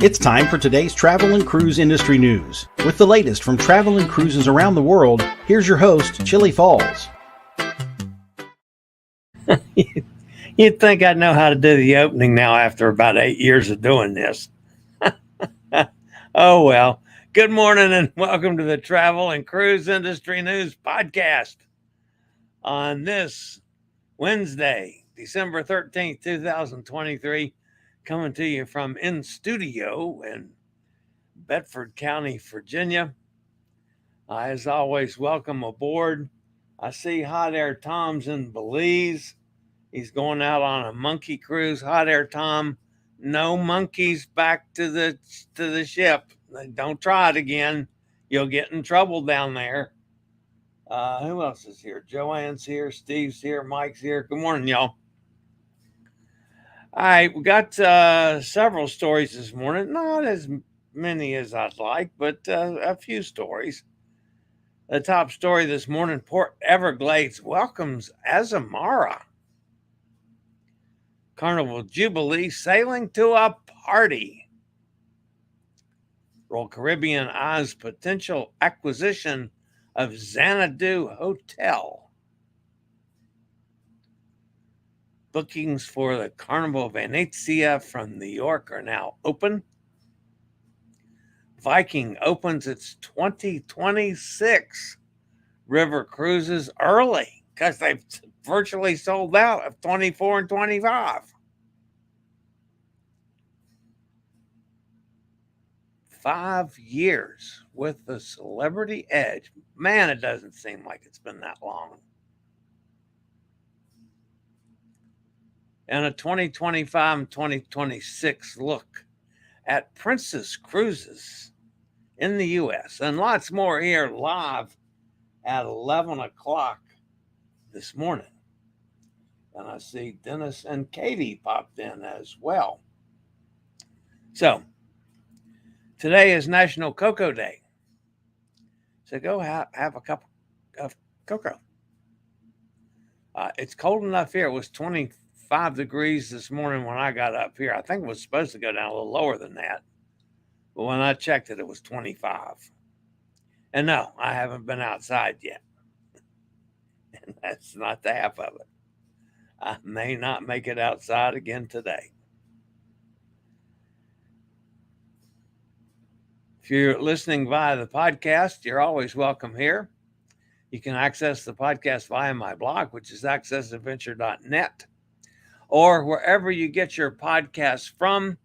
It's time for today's travel and cruise industry news. With the latest from travel and cruises around the world, here's your host, Chillie Falls. You'd think I'd know how to do the opening now after about 8 years of doing this. Oh, well. Good morning and welcome to the Travel and Cruise Industry News Podcast. On this Wednesday, December 13th, 2023, coming to you from in studio in Bedford County, Virginia. As always, welcome aboard. I see Hot Air Tom's in Belize. He's going out on a monkey cruise. Hot Air Tom, no monkeys back to the ship. Don't try it again. You'll get in trouble down there. Who else is here? Joanne's here. Steve's here. Mike's here. Good morning, y'all. All right, we got several stories this morning. Not as many as I'd like, but a few stories. The top story this morning, Port Everglades welcomes Azamara. Carnival Jubilee sailing to a party. Royal Caribbean eyes potential acquisition of Xanadu Hotel. Bookings for the Carnival Venezia from New York are now open. Viking opens its 2026 river cruises early because they've virtually sold out of 24 and 25. 5 years with the Celebrity Edge. Man, it doesn't seem like it's been that long. And a 2025 and 2026 look at Princess Cruises in the U.S. And lots more here live at 11 o'clock this morning. And I see Dennis and Katie popped in as well. So, today is National Cocoa Day. So go have a cup of cocoa. It's cold enough here. It was 25 degrees this morning when I got up here. I think it was supposed to go down a little lower than that. But when I checked it, it was 25. And no, I haven't been outside yet. And that's not the half of it. I may not make it outside again today. If you're listening via the podcast, you're always welcome here. You can access the podcast via my blog, which is accessadventure.net, or wherever you get your podcasts from.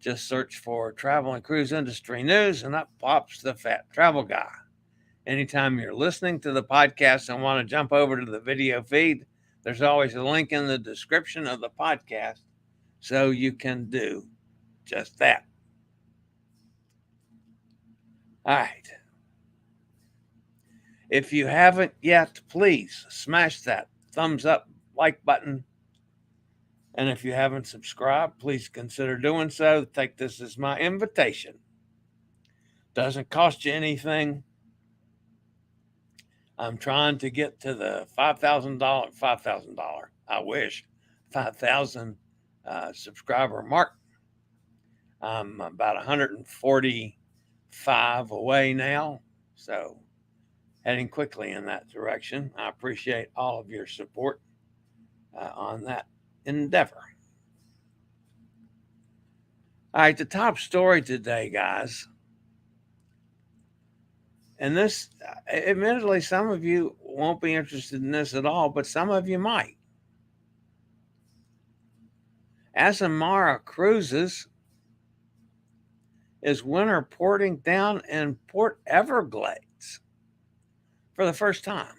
Just search for Travel and Cruise Industry News, and up pops the Fat Travel Guy. Anytime you're listening to the podcast and want to jump over to the video feed, there's always a link in the description of the podcast, so you can do just that. All right. If you haven't yet, please smash that thumbs up like button. And if you haven't subscribed, please consider doing so. Take this as my invitation. Doesn't cost you anything. I'm trying to get to the $5,000, I wish, 5,000 subscriber mark. I'm about 145 away now, so heading quickly in that direction. I appreciate all of your support on that endeavor. All right, the top story today, guys. And this, admittedly, some of you won't be interested in this at all, but some of you might. Azamara Cruises is winter porting down in Port Everglades for the first time.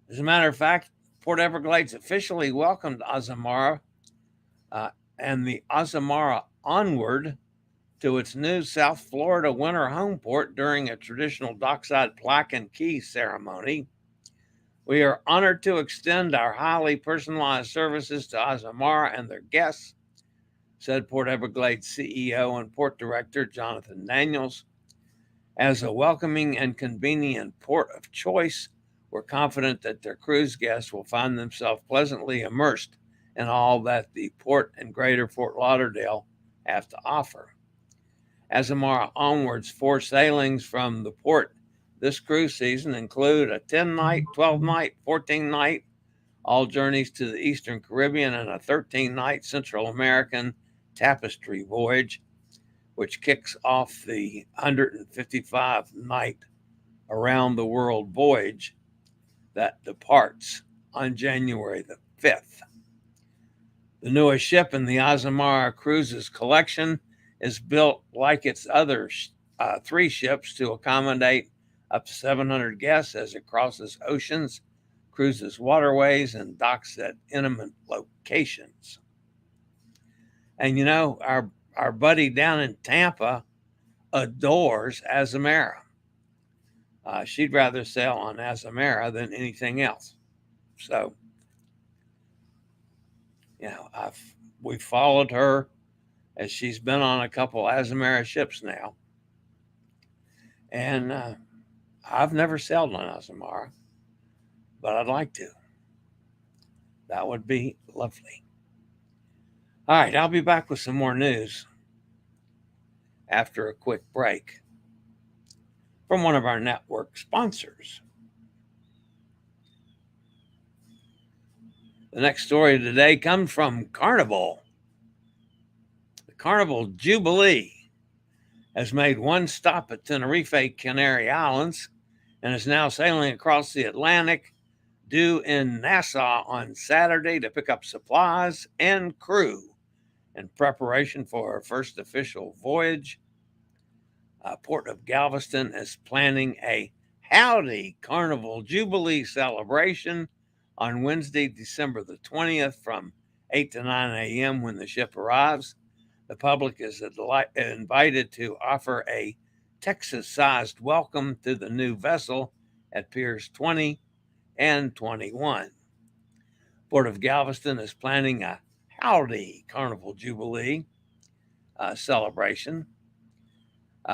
As a matter of fact, Port Everglades officially welcomed Azamara and the Azamara Onward to its new South Florida winter home port during a traditional dockside plaque-and-key ceremony. We are honored to extend our highly personalized services to Azamara and their guests, said Port Everglades CEO and Port Director Jonathan Daniels. As a welcoming and convenient port of choice, were confident that their cruise guests will find themselves pleasantly immersed in all that the port and greater Fort Lauderdale have to offer. Azamara Onward's 4 sailings from the port this cruise season include a 10-night, 12-night, 14-night, all journeys to the Eastern Caribbean, and a 13-night Central American tapestry voyage, which kicks off the 155-night around-the-world voyage that departs on January the 5th. The newest ship in the Azamara Cruises collection is built like its other 3 ships to accommodate up to 700 guests as it crosses oceans, cruises waterways, and docks at intimate locations. And you know, our buddy down in Tampa adores Azamara. She'd rather sail on Azamara than anything else. So, you know, we've followed her as she's been on a couple Azamara ships now. And I've never sailed on Azamara, but I'd like to. That would be lovely. All right, I'll be back with some more news after a quick break from one of our network sponsors. The next story today comes from Carnival. The Carnival Jubilee has made one stop at Tenerife, Canary Islands, and is now sailing across the Atlantic, due in Nassau on Saturday to pick up supplies and crew in preparation for her first official voyage. Port of Galveston is planning a Howdy Carnival Jubilee celebration on Wednesday, December the 20th from 8 to 9 a.m. when the ship arrives. The public is invited to offer a Texas-sized welcome to the new vessel at Piers 20 and 21. Port of Galveston is planning a Howdy Carnival Jubilee celebration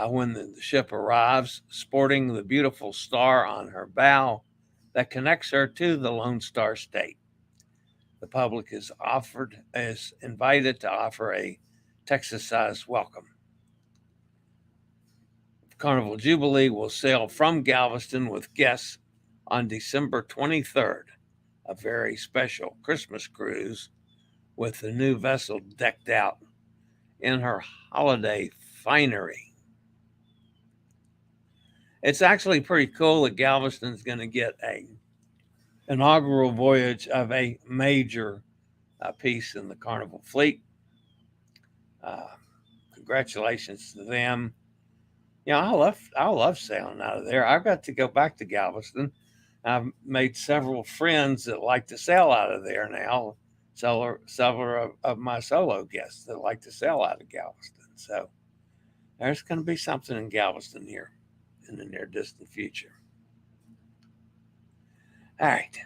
when the ship arrives, sporting the beautiful star on her bow that connects her to the Lone Star State. The public is invited to offer a Texas-sized welcome. Carnival Jubilee will sail from Galveston with guests on December 23rd, a very special Christmas cruise with the new vessel decked out in her holiday finery. It's actually pretty cool that Galveston's going to get an inaugural voyage of a major piece in the Carnival fleet. Congratulations to them. You know, I love sailing out of there. I've got to go back to Galveston. I've made several friends that like to sail out of there now. Several of my solo guests that like to sail out of Galveston. So there's going to be something in Galveston here in the near distant future. All right.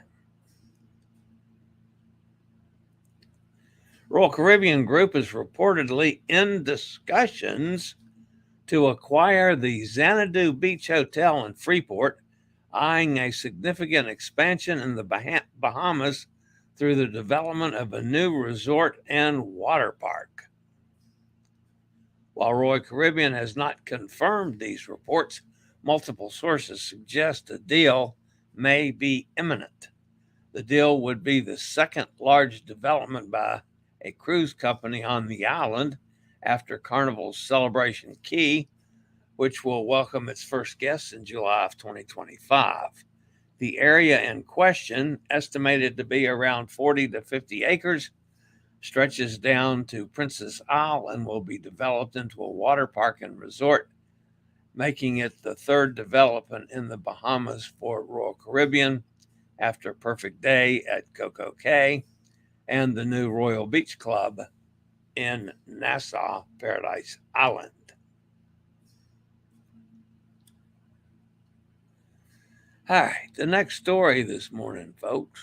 Royal Caribbean Group is reportedly in discussions to acquire the Xanadu Beach Hotel in Freeport, eyeing a significant expansion in the Bahamas through the development of a new resort and water park. While Royal Caribbean has not confirmed these reports, multiple sources suggest a deal may be imminent. The deal would be the second large development by a cruise company on the island after Carnival's Celebration Key, which will welcome its first guests in July of 2025. The area in question, estimated to be around 40 to 50 acres, stretches down to Princess Isle and will be developed into a water park and resort, making it the third development in the Bahamas for Royal Caribbean after Perfect Day at Coco Cay and the new Royal Beach Club in Nassau, Paradise Island. All right, the next story this morning, folks.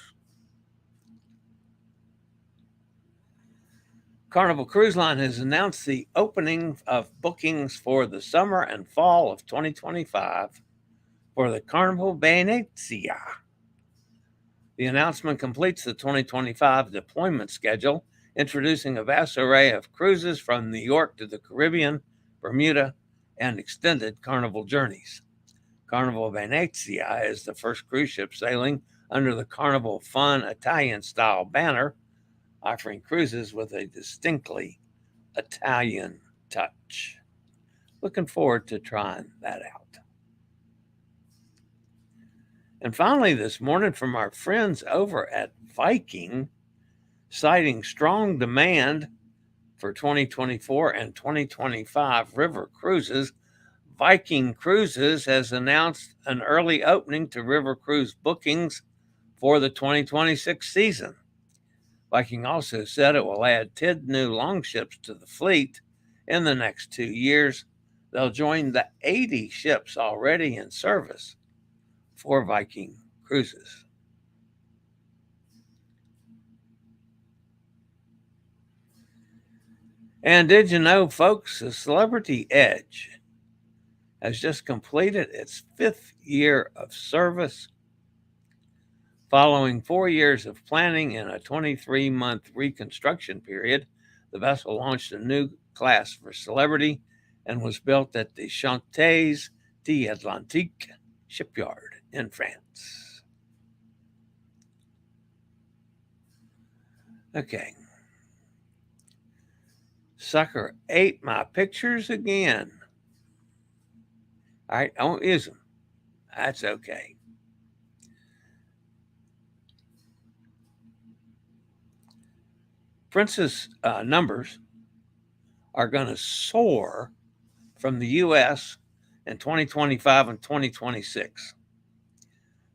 Carnival Cruise Line has announced the opening of bookings for the summer and fall of 2025 for the Carnival Venezia. The announcement completes the 2025 deployment schedule, introducing a vast array of cruises from New York to the Caribbean, Bermuda, and extended Carnival journeys. Carnival Venezia is the first cruise ship sailing under the Carnival Fun Italian-style banner, offering cruises with a distinctly Italian touch. Looking forward to trying that out. And finally, this morning from our friends over at Viking, citing strong demand for 2024 and 2025 river cruises, Viking Cruises has announced an early opening to river cruise bookings for the 2026 season. Viking also said it will add 10 new longships to the fleet in the next 2 years. They'll join the 80 ships already in service for Viking Cruises. And did you know, folks, the Celebrity Edge has just completed its 5th year of service. Following 4 years of planning and a 23-month reconstruction period, the vessel launched a new class for Celebrity and was built at the Chantiers d'Atlantique shipyard in France. Okay. Sucker ate my pictures again. All right, I won't use them. That's okay. Princess numbers are going to soar from the U.S. in 2025 and 2026.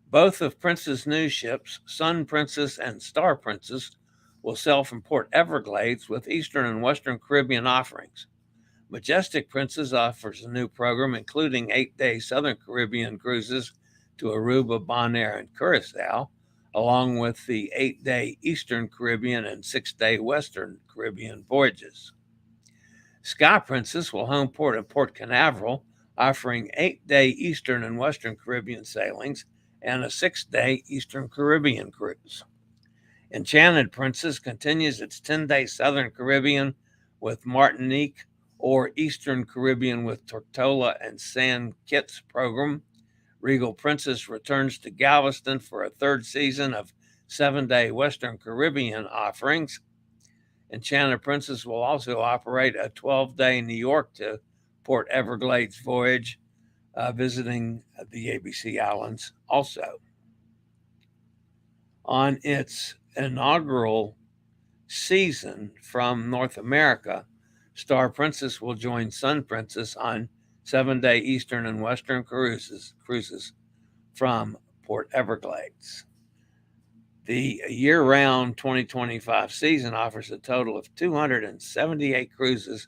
Both of Princess' new ships, Sun Princess and Star Princess, will sail from Port Everglades with Eastern and Western Caribbean offerings. Majestic Princess offers a new program including 8-day Southern Caribbean cruises to Aruba, Bonaire, and Curacao, along with the 8-day Eastern Caribbean and 6-day Western Caribbean voyages. Sky Princess will home port at Port Canaveral, offering 8-day Eastern and Western Caribbean sailings and a 6-day Eastern Caribbean cruise. Enchanted Princess continues its 10-day Southern Caribbean with Martinique or Eastern Caribbean with Tortola and San Kitts program. Regal Princess returns to Galveston for a 3rd season of 7-day Western Caribbean offerings. Enchanted Princess will also operate a 12-day New York to Port Everglades voyage, visiting the ABC Islands also. On its inaugural season from North America, Star Princess will join Sun Princess on 7-day Eastern and Western cruises from Port Everglades. The year-round 2025 season offers a total of 278 cruises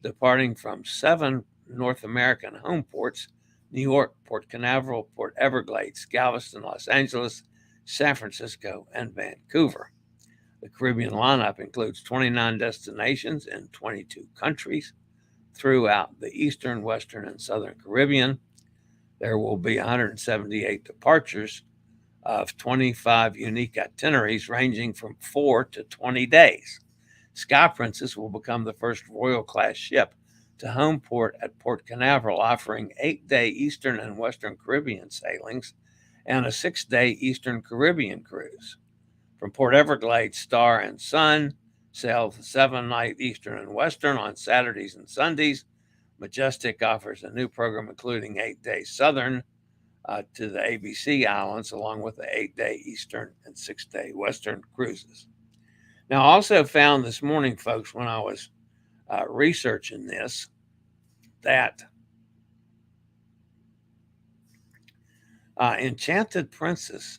departing from 7 North American home ports: New York, Port Canaveral, Port Everglades, Galveston, Los Angeles, San Francisco, and Vancouver. The Caribbean lineup includes 29 destinations in 22 countries throughout the Eastern, Western, and Southern Caribbean. There will be 178 departures of 25 unique itineraries ranging from 4 to 20 days. Sky Princess will become the first Royal-class ship to home port at Port Canaveral, offering 8-day Eastern and Western Caribbean sailings and a 6-day Eastern Caribbean cruise. From Port Everglades, Star and Sun sail the 7-night Eastern and Western on Saturdays and Sundays. Majestic offers a new program including 8-day Southern to the ABC Islands, along with the 8-day Eastern and 6-day Western cruises. Now, I also found this morning, folks, when I was researching this, that Enchanted Princess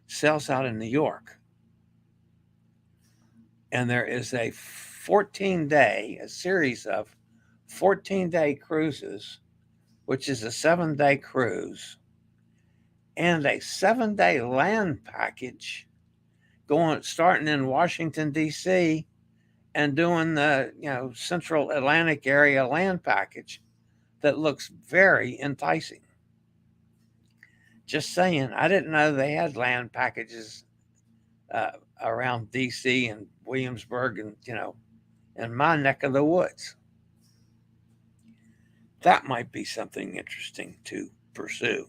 sails out in New York. And there is a series of 14-day cruises, which is a 7-day cruise, and a 7-day land package starting in Washington, D.C., and doing the Central Atlantic area land package that looks very enticing. Just saying, I didn't know they had land packages around D.C. and Williamsburg and, in my neck of the woods. That might be something interesting to pursue.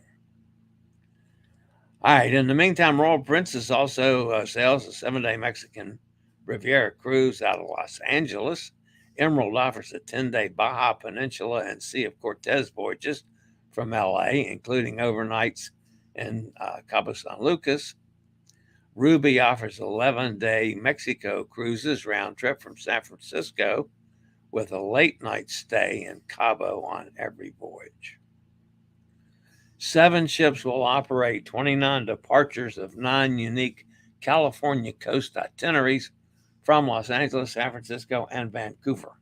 All right. In the meantime, Royal Princess also sails a 7-day Mexican Riviera cruise out of Los Angeles. Emerald offers a 10-day Baja Peninsula and Sea of Cortez voyages from LA, including overnights in Cabo San Lucas. Ruby offers 11-day Mexico cruises round trip from San Francisco with a late night stay in Cabo on every voyage. 7 ships will operate 29 departures of 9 unique California coast itineraries from Los Angeles, San Francisco, and Vancouver.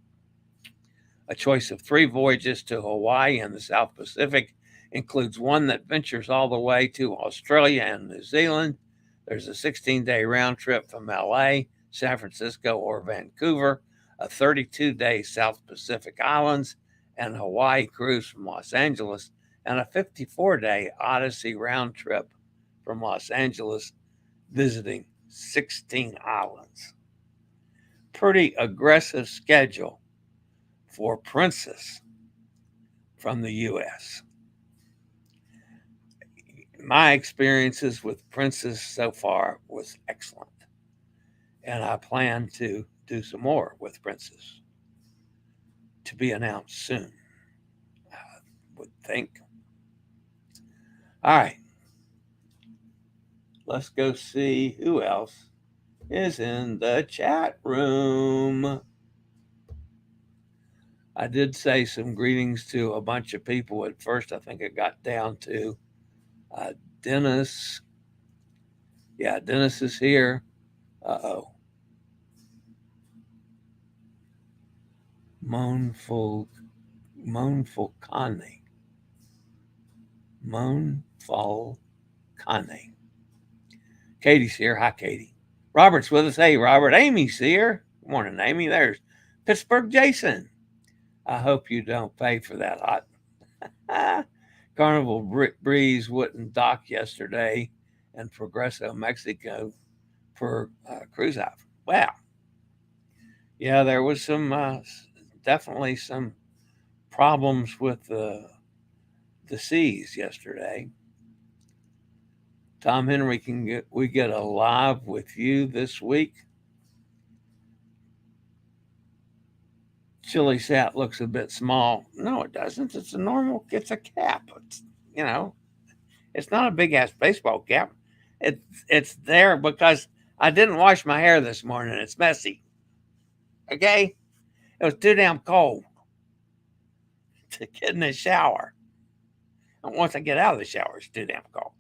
A choice of 3 voyages to Hawaii and the South Pacific includes one that ventures all the way to Australia and New Zealand. There's a 16-day round trip from LA, San Francisco, or Vancouver, a 32-day South Pacific Islands and Hawaii cruise from Los Angeles, and a 54-day Odyssey round trip from Los Angeles, visiting 16 islands. Pretty aggressive schedule for Princess from the U.S. My experiences with Princess so far was excellent, and I plan to do some more with Princess, to be announced soon, I would think. All right, let's go see who else is in the chat room. I did say some greetings to a bunch of people at first. I think it got down to Dennis. Yeah, Dennis is here. Uh-oh. Moanful Connie. Katie's here. Hi, Katie. Robert's with us. Hey, Robert. Amy's here. Good morning, Amy. There's Pittsburgh Jason. I hope you don't pay for that hot. Carnival Breeze wouldn't dock yesterday in Progreso, Mexico for cruise out. Wow. Yeah, there was some definitely some problems with the seas yesterday. Tom Henry, we get a live with you this week? Chillie Sat looks a bit small. No, it doesn't. It's a cap. It's not a big ass baseball cap. It's there because I didn't wash my hair this morning. It's messy. Okay? It was too damn cold to get in the shower. And once I get out of the shower, it's too damn cold.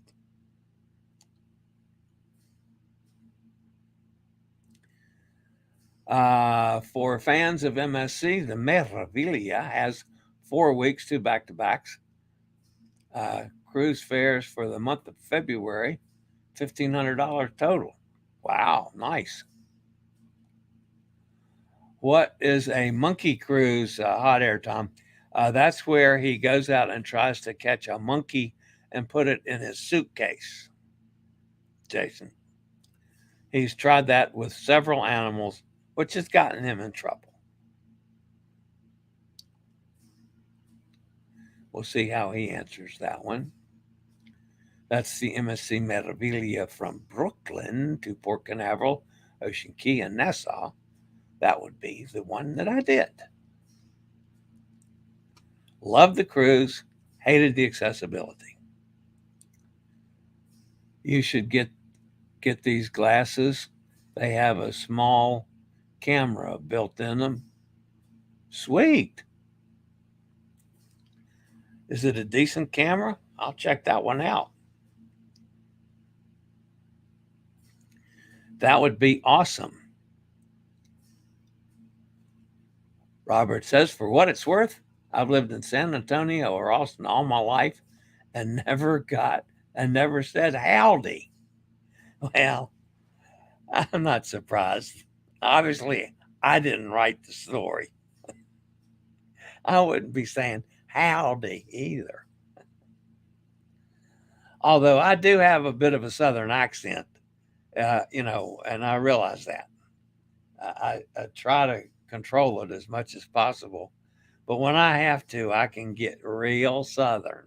For fans of MSC, the Meraviglia has 4 weeks, 2 back-to-backs. Cruise fares for the month of February, $1,500 total. Wow, nice. What is a monkey cruise, hot air, Tom? That's where he goes out and tries to catch a monkey and put it in his suitcase, Jason. He's tried that with several animals, which has gotten him in trouble. We'll see how he answers that one. That's the MSC Meraviglia from Brooklyn to Port Canaveral, Ocean Key, and Nassau. That would be the one that I did. Loved the cruise, hated the accessibility. You should get these glasses. They have a small camera built in them. Sweet. Is it a decent camera? I'll check that one out. That would be awesome. Robert says, for what it's worth, I've lived in San Antonio or Austin all my life and never said howdy. Well, I'm not surprised. Obviously, I didn't write the story. I wouldn't be saying howdy either. Although I do have a bit of a Southern accent, and I realize that. I try to control it as much as possible. But when I have to, I can get real Southern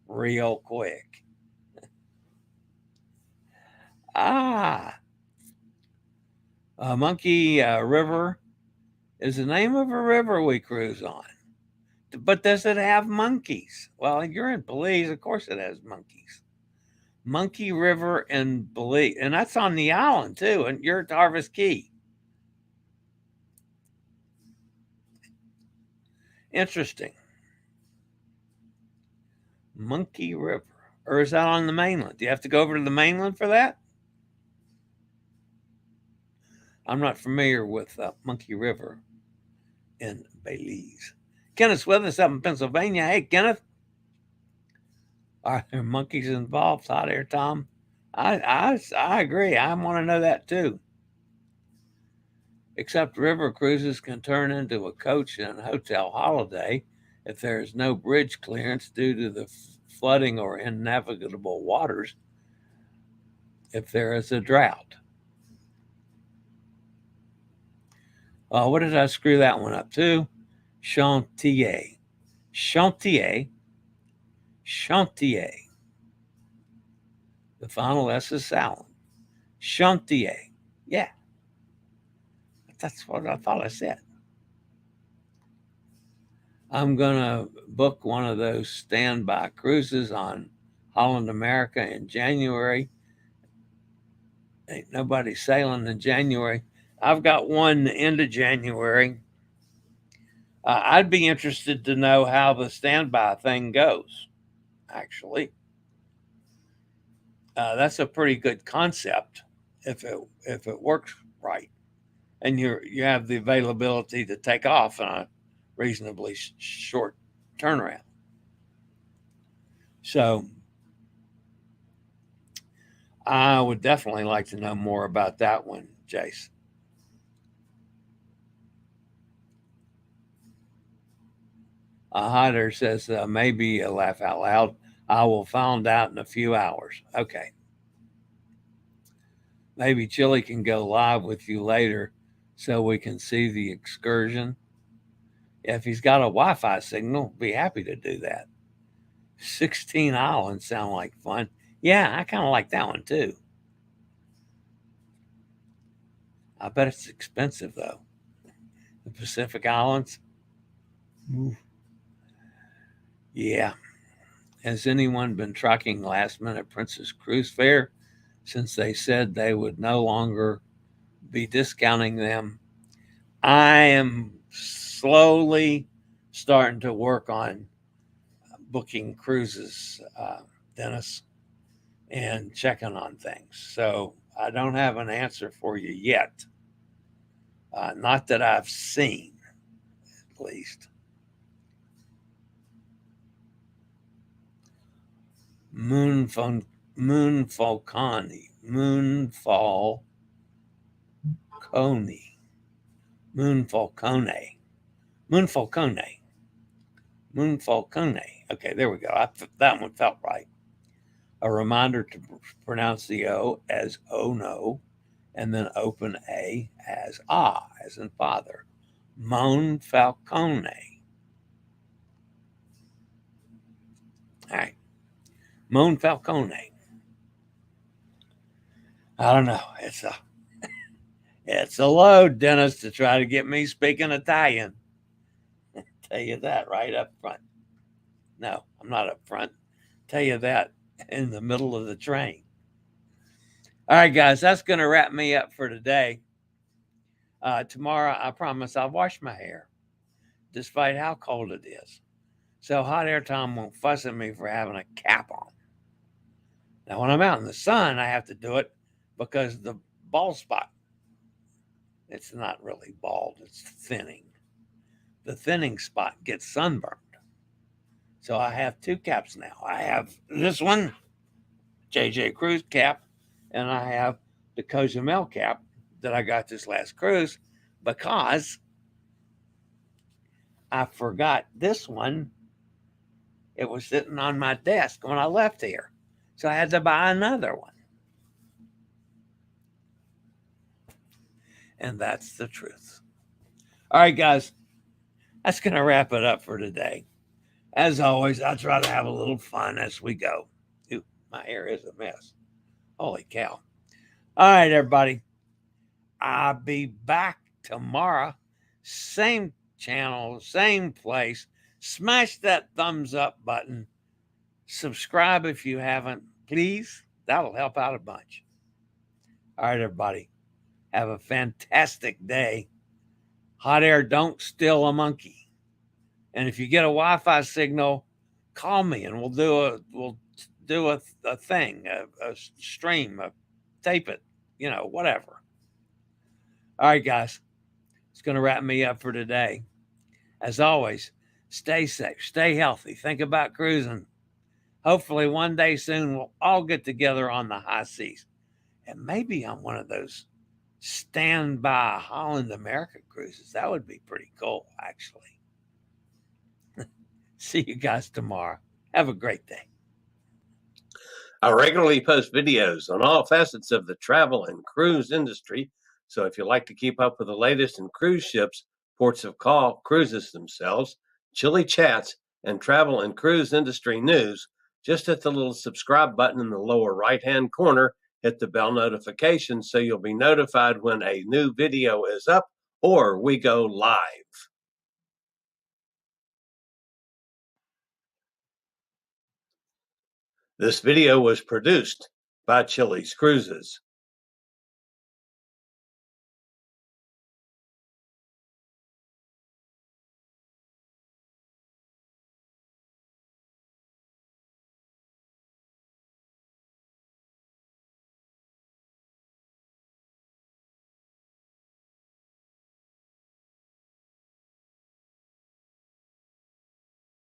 real quick. Ah, Monkey River is the name of a river we cruise on. But does it have monkeys? Well, you're in Belize. Of course it has monkeys. Monkey River in Belize. And that's on the island, too. And you're at Harvest Key. Interesting. Monkey River. Or is that on the mainland? Do you have to go over to the mainland for that? I'm not familiar with Monkey River in Belize. Kenneth's with us up in Pennsylvania. Hey, Kenneth. Are there monkeys involved? Hot air, Tom. I agree. I want to know that too. Except river cruises can turn into a coach and hotel holiday if there is no bridge clearance due to the flooding or innavigable waters if there is a drought. What did I screw that one up to? Chantier. Chantier. Chantier. The final S is silent. Chantier. Yeah. That's what I thought I said. I'm going to book one of those standby cruises on Holland America in January. Ain't nobody sailing in January. I've got one the end of January. I'd be interested to know how the standby thing goes, actually. That's a pretty good concept if it works right. And you have the availability to take off in a reasonably short turnaround. So I would definitely like to know more about that one, Jace. Hyder says, maybe a laugh out loud. I will find out in a few hours. Okay. Maybe Chillie can go live with you later so we can see the excursion. If he's got a Wi-Fi signal, be happy to do that. 16 islands sound like fun. Yeah, I kind of like that one too. I bet it's expensive though. The Pacific Islands. Ooh. Yeah. Has anyone been tracking last minute Princess Cruise Fare since they said they would no longer be discounting them? I am slowly starting to work on booking cruises, Dennis, and checking on things. So I don't have an answer for you yet. Not that I've seen, at least. Moonfalcone. Moonfalcone. Okay, there we go. That one felt right. A reminder to pronounce the O as oh no, and then open A as ah, as in father. Moonfalcone. All right. Moonfalcone. I don't know. It's a load, Dennis, to try to get me speaking Italian. I'll tell you that right up front. No, I'm not up front. Tell you that in the middle of the train. All right, guys, that's going to wrap me up for today. Tomorrow, I promise I'll wash my hair, despite how cold it is. So Hot Air Tom won't fuss at me for having a cap on. Now, when I'm out in the sun, I have to do it because the bald spot, it's not really bald, it's thinning. The thinning spot gets sunburned. So I have two caps now. I have this one, JJ Cruise cap, and I have the Cozumel cap that I got this last cruise because I forgot this one. It was sitting on my desk when I left here. So I had to buy another one. And that's the truth. All right, guys, that's going to wrap it up for today. As always, I try to have a little fun as we go. Ooh, my hair is a mess. Holy cow. All right, everybody. I'll be back tomorrow. Same channel, same place. Smash that thumbs up button. Subscribe if you haven't, please. That'll help out a bunch. All right, everybody. Have a fantastic day. Hot air don't steal a monkey. And if you get a Wi-Fi signal, call me and we'll do a thing, a stream, tape it, whatever. All right, guys. It's going to wrap me up for today. As always, stay safe, stay healthy. Think about cruising. Hopefully one day soon we'll all get together on the high seas. And maybe on one of those standby Holland America cruises. That would be pretty cool, actually. See you guys tomorrow. Have a great day. I regularly post videos on all facets of the travel and cruise industry. So if you like to keep up with the latest in cruise ships, ports of call, cruises themselves, chilly chats, and travel and cruise industry news, just hit the little subscribe button in the lower right-hand corner. Hit the bell notification so you'll be notified when a new video is up or we go live. This video was produced by Chilliescruises.